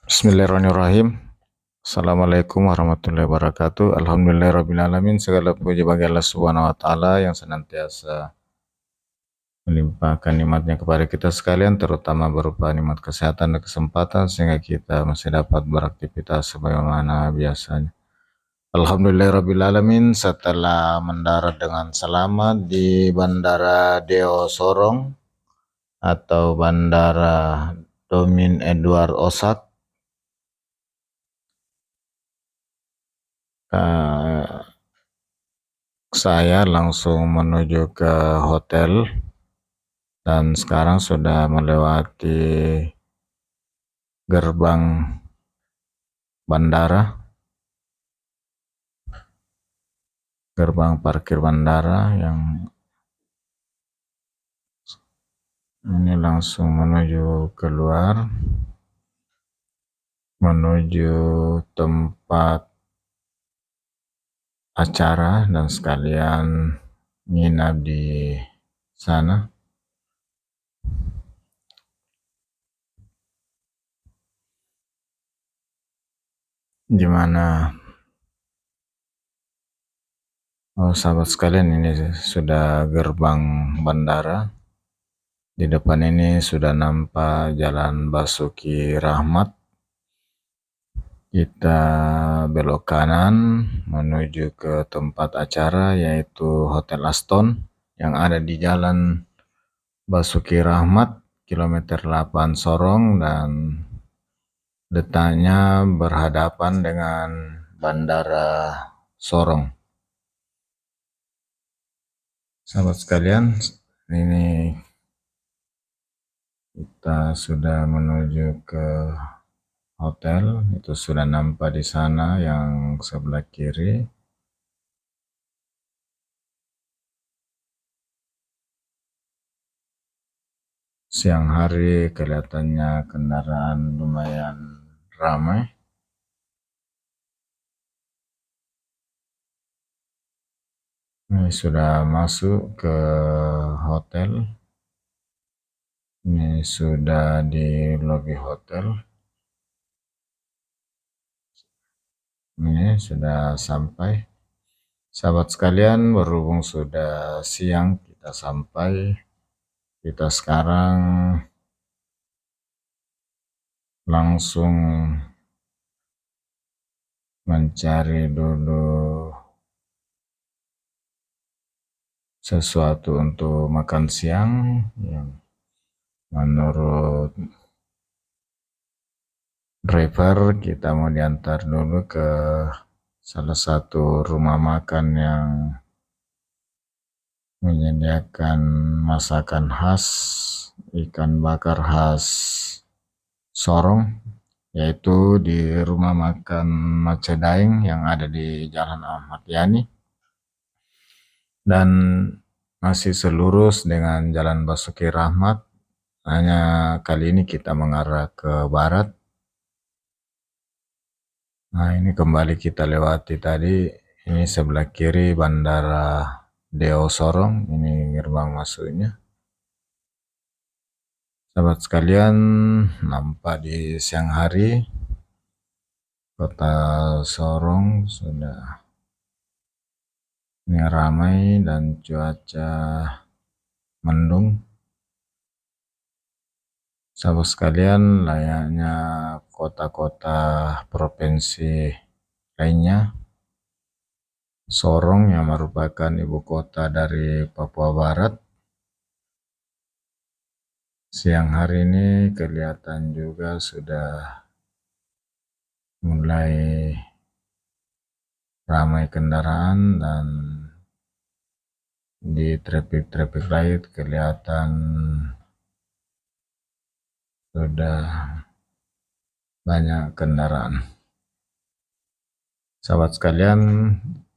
Bismillahirrahmanirrahim. Assalamualaikum warahmatullahi wabarakatuh. Alhamdulillahirrabbilalamin. Segala puji bagi Allah Subhanahu wa Ta'ala yang senantiasa melimpahkan nikmatnya kepada kita sekalian, terutama berupa nikmat kesehatan dan kesempatan sehingga kita masih dapat beraktivitas sebagaimana biasanya. Alhamdulillahirrabbilalamin. Setelah mendarat dengan selamat di Bandara Deo Sorong atau Bandara Domin Edward Osak, saya langsung menuju ke hotel dan sekarang sudah melewati gerbang bandara, gerbang parkir bandara yang ini langsung menuju keluar, menuju tempat acara dan sekalian nginap di sana. Gimana? Oh, sahabat sekalian, ini sudah gerbang bandara. Di depan ini sudah nampak Jalan Basuki Rahmat. Kita belok kanan menuju ke tempat acara, yaitu Hotel Aston yang ada di Jalan Basuki Rahmat, kilometer 8 Sorong, dan letaknya berhadapan dengan Bandara Sorong. Sahabat sekalian, ini kita sudah menuju ke hotel. Itu sudah nampak di sana yang sebelah kiri. Siang hari kelihatannya kendaraan lumayan ramai. Ini sudah masuk ke hotel. Ini sudah di lobi hotel. Ini sudah sampai. Sahabat sekalian, berhubung sudah siang kita sampai, kita sekarang langsung mencari dulu sesuatu untuk makan siang yang menurut driver kita mau diantar dulu ke salah satu rumah makan yang menyediakan masakan khas ikan bakar khas Sorong, yaitu di rumah makan Macedaeng yang ada di Jalan Ahmad Yani, dan masih selurus dengan Jalan Basuki Rahmat. Hanya kali ini kita mengarah ke barat. Nah, ini kembali kita lewati tadi. Ini sebelah kiri Bandara Deo Sorong, ini gerbang masuknya. Sahabat sekalian, nampak di siang hari kota Sorong sudah ini ramai dan cuaca mendung. Sahabat sekalian, layaknya kota-kota provinsi lainnya, Sorong yang merupakan ibu kota dari Papua Barat, siang hari ini kelihatan juga sudah mulai ramai kendaraan, dan di traffic light kelihatan sudah banyak kendaraan. Sahabat sekalian,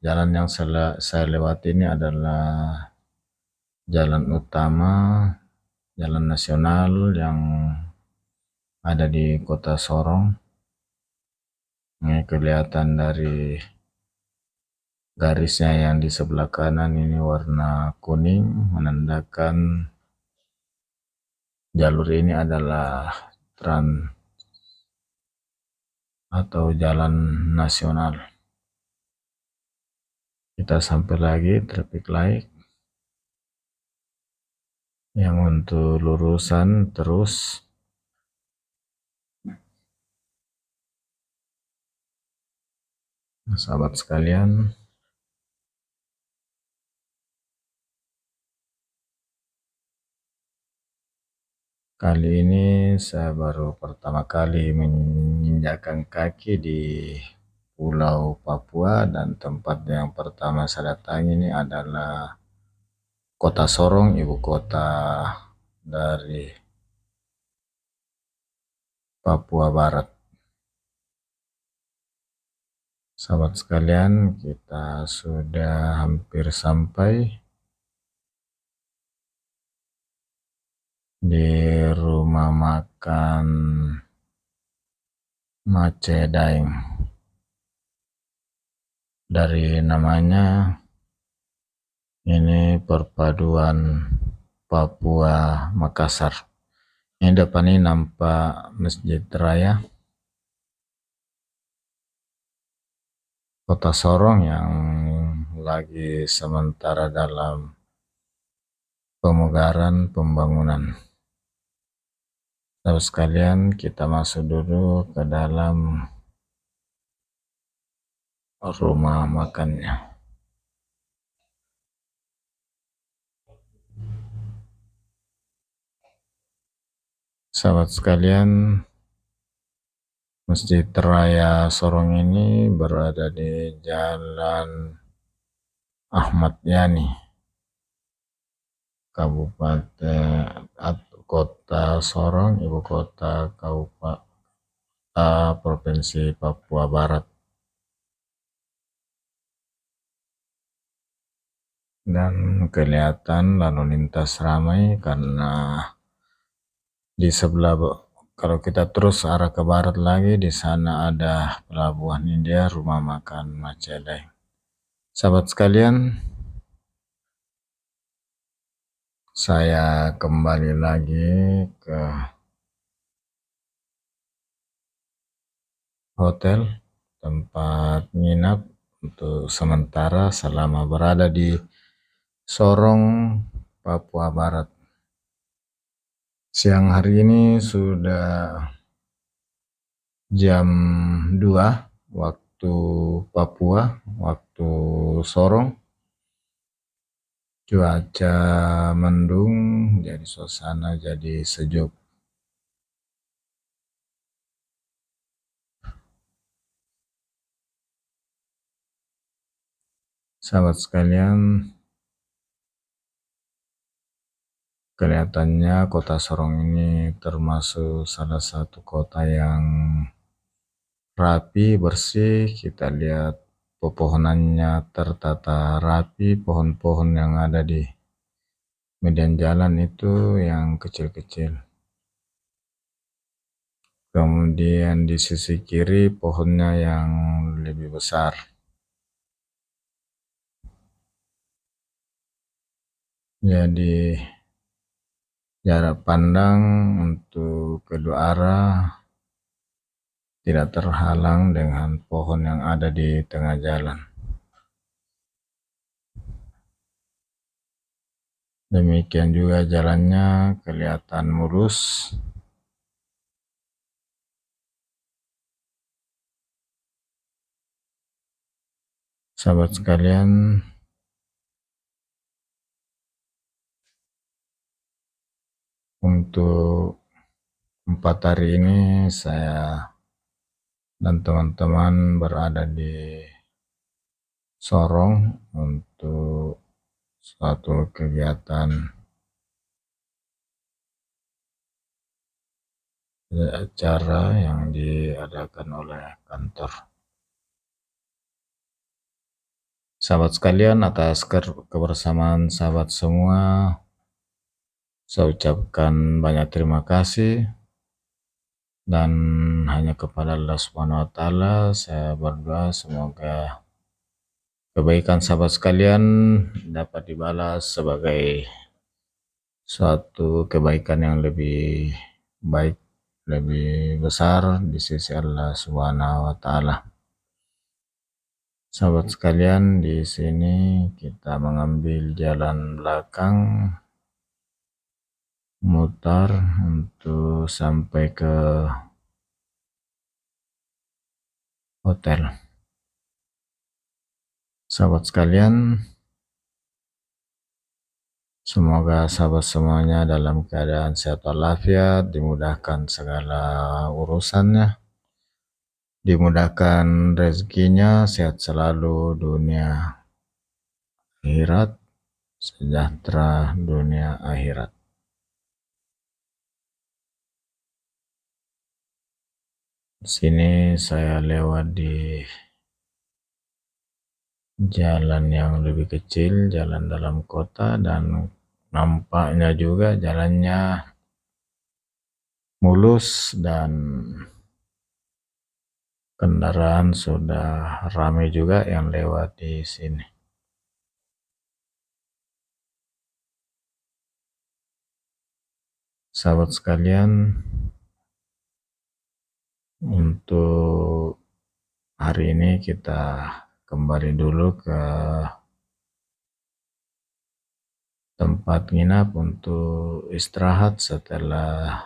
jalan yang saya lewati ini adalah jalan utama, jalan nasional yang ada di kota Sorong. Ini kelihatan dari garisnya yang di sebelah kanan ini warna kuning, menandakan jalur ini adalah atau jalan nasional. Kita sampai lagi traffic light yang untuk lurusan terus. Sahabat sekalian, kali ini saya baru pertama kali menginjakkan kaki di Pulau Papua, dan tempat yang pertama saya datangi ini adalah Kota Sorong, ibu kota dari Papua Barat. Sahabat sekalian, kita sudah hampir sampai di rumah makan Mace Daeng. Dari namanya, ini perpaduan Papua Makassar. Ini depan ini nampak Masjid Raya Kota Sorong yang lagi sementara dalam pemugaran pembangunan. Sahabat sekalian, kita masuk dulu ke dalam rumah makannya. Sahabat sekalian, Masjid Raya Sorong ini berada di Jalan Ahmad Yani, Kabupaten Kota Sorong, ibu kota Kabupaten Provinsi Papua Barat. Dan kelihatan lalu lintas ramai karena di sebelah, kalau kita terus arah ke barat lagi, di sana ada pelabuhan India, rumah makan Mace Daeng. Sahabat sekalian, saya kembali lagi ke hotel tempat nginap untuk sementara selama berada di Sorong, Papua Barat. Siang hari ini sudah jam 2 waktu Papua, waktu Sorong. Cuaca mendung, jadi suasana jadi sejuk. Sahabat sekalian, kelihatannya kota Sorong ini termasuk salah satu kota yang rapi, bersih. Kita lihat pepohonannya tertata rapi, pohon-pohon yang ada di median jalan itu yang kecil-kecil. Kemudian di sisi kiri pohonnya yang lebih besar. Jadi jarak pandang untuk kedua arah tidak terhalang dengan pohon yang ada di tengah jalan. Demikian juga jalannya kelihatan mulus. Sahabat sekalian, untuk 4 hari ini saya dan teman-teman berada di Sorong untuk suatu kegiatan acara yang diadakan oleh kantor. Sahabat sekalian, atas kebersamaan sahabat semua, saya ucapkan banyak terima kasih, dan hanya kepada Allah Subhanahu wa Ta'ala saya berdoa semoga kebaikan sahabat sekalian dapat dibalas sebagai suatu kebaikan yang lebih baik lebih besar di sisi Allah Subhanahu wa Ta'ala. Sahabat sekalian, di sini kita mengambil jalan belakang, mutar untuk sampai ke hotel. Sahabat sekalian, semoga sahabat semuanya dalam keadaan sehat walafiat, dimudahkan segala urusannya, dimudahkan rezekinya, sehat selalu dunia akhirat, sejahtera dunia akhirat. Di sini saya lewat di jalan yang lebih kecil, jalan dalam kota, dan nampaknya juga jalannya mulus dan kendaraan sudah ramai juga yang lewat di sini. Sahabat sekalian, untuk hari ini kita kembali dulu ke tempat nginap untuk istirahat setelah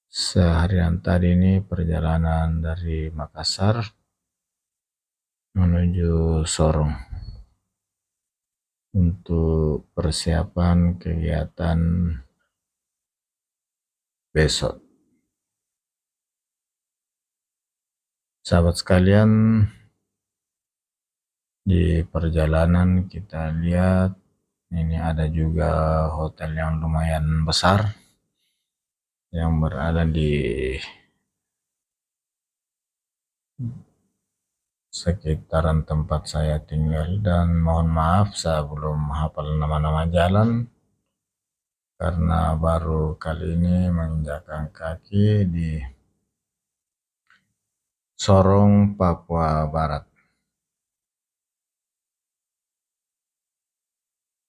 seharian tadi ini perjalanan dari Makassar menuju Sorong untuk persiapan kegiatan besok. Sahabat sekalian, di perjalanan kita lihat ini ada juga hotel yang lumayan besar yang berada di sekitaran tempat saya tinggal, dan mohon maaf saya belum hafal nama-nama jalan karena baru kali ini menginjakkan kaki di Sorong, Papua Barat.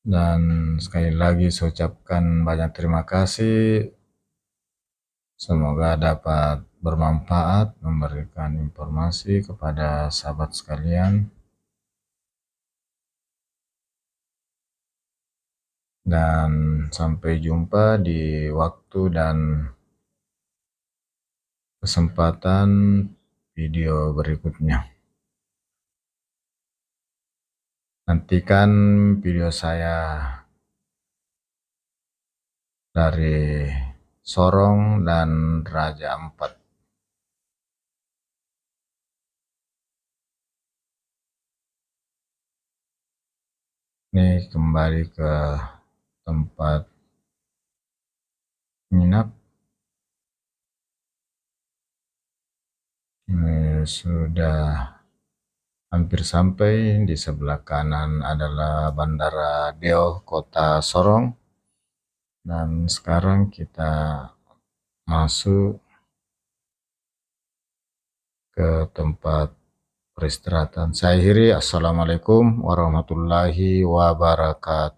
Dan sekali lagi saya ucapkan banyak terima kasih. Semoga dapat bermanfaat, memberikan informasi kepada sahabat sekalian. Dan sampai jumpa di waktu dan kesempatan video berikutnya. Nantikan video saya dari Sorong dan Raja Ampat. Ini kembali ke tempat nginap. Ini sudah hampir sampai. Di sebelah kanan adalah Bandara Deo, Kota Sorong. Dan sekarang kita masuk ke tempat peristirahatan. Saya akhiri. Assalamualaikum warahmatullahi wabarakatuh.